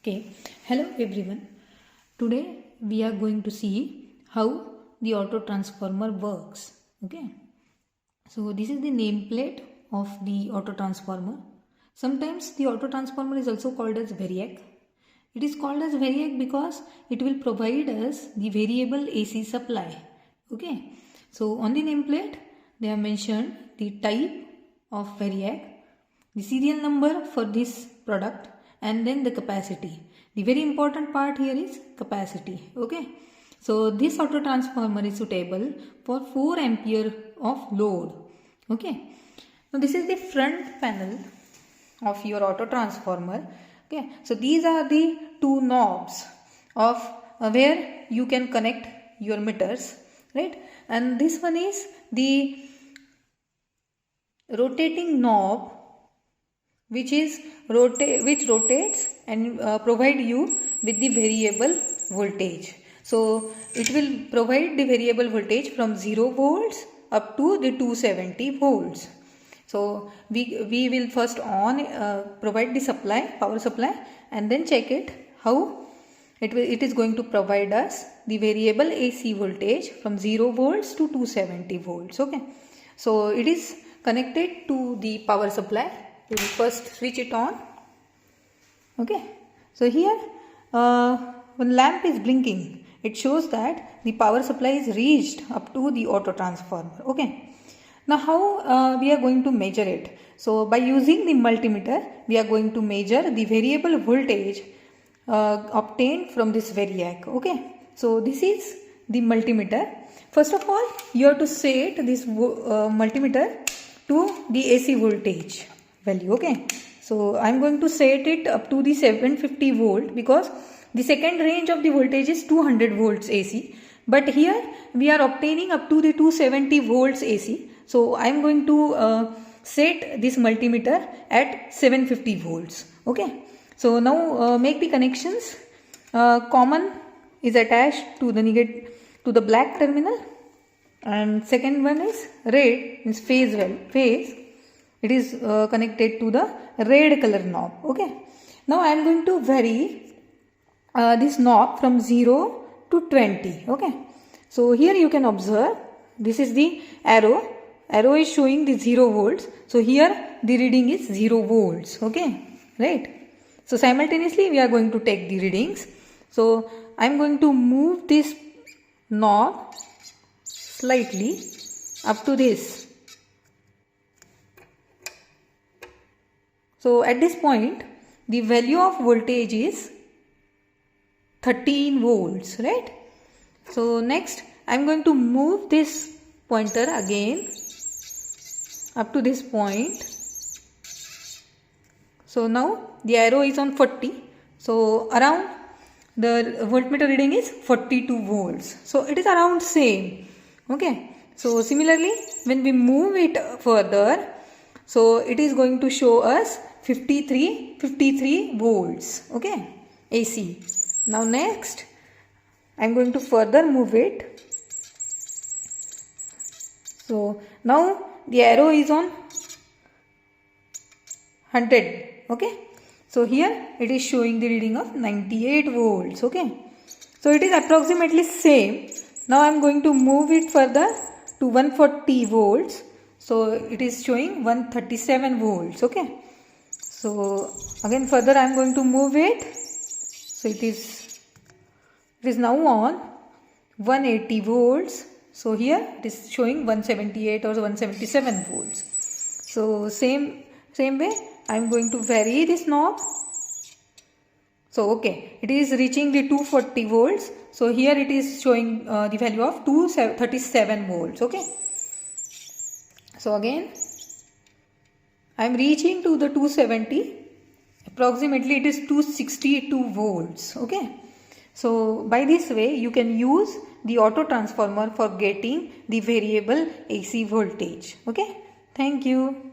Okay, hello everyone. Today we are going to see how the auto transformer works. Okay, so this is the nameplate of the auto transformer. Sometimes the auto transformer is also called as variac. It is called as variac because it will provide us the variable AC supply. Okay, so on the nameplate they have mentioned the type of variac, the serial number for this product, and then the capacity. The very important part here is capacity. Okay, so this auto transformer is suitable for 4 ampere of load. Okay, now this is the front panel of your auto transformer. Okay, so these are the two knobs of where you can connect your meters, right? And this one is the rotating knob which rotates and provide you with the variable voltage. So it will provide the variable voltage from 0 volts up to the 270 volts. So we will first provide the power supply, and then check it how it is going to provide us the variable AC voltage from 0 volts to 270 volts. Okay, so it is connected to the power supply. We will first switch it on. Okay, so here when lamp is blinking, it shows that the power supply is reached up to the auto transformer. Okay, now how we are going to measure it? So by using the multimeter, we are going to measure the variable voltage obtained from this variac. Okay, so this is the multimeter. First of all, you have to set this multimeter to the AC voltage value. Okay, so I am going to set it up to the 750 volt because the second range of the voltage is 200 volts AC, but here we are obtaining up to the 270 volts AC. So I am going to set this multimeter at 750 volts. Okay, so now make the connections. Common is attached to the black terminal, and second one is red, is phase. It is connected to the red color knob. Okay, now I am going to vary this knob from 0 to 20. Okay, so here you can observe this is the arrow is showing the 0 volts. So here the reading is 0 volts. Okay, right? So simultaneously we are going to take the readings. So I am going to move this knob slightly up to this. So at this point the value of voltage is 13 volts, right? So next I am going to move this pointer again up to this point. So now the arrow is on 40. So around the voltmeter reading is 42 volts. So it is around same. Okay. So similarly when we move it further, so it is going to show us 53 volts. Okay, AC. Now next I am going to further move it. So now the arrow is on 100. Okay, so here it is showing the reading of 98 volts. Okay, so it is approximately same. Now I am going to move it further to 140 volts. So it is showing 137 volts. Okay, so again further I am going to move it. So it is now on 180 volts. So here it is showing 178 or 177 volts. So same way I am going to vary this knob. So okay, it is reaching the 240 volts. So here it is showing the value of 237 volts. Okay, so again I am reaching to the 270. Approximately it is 262 volts. Okay, so by this way you can use the auto transformer for getting the variable AC voltage. Okay, thank you.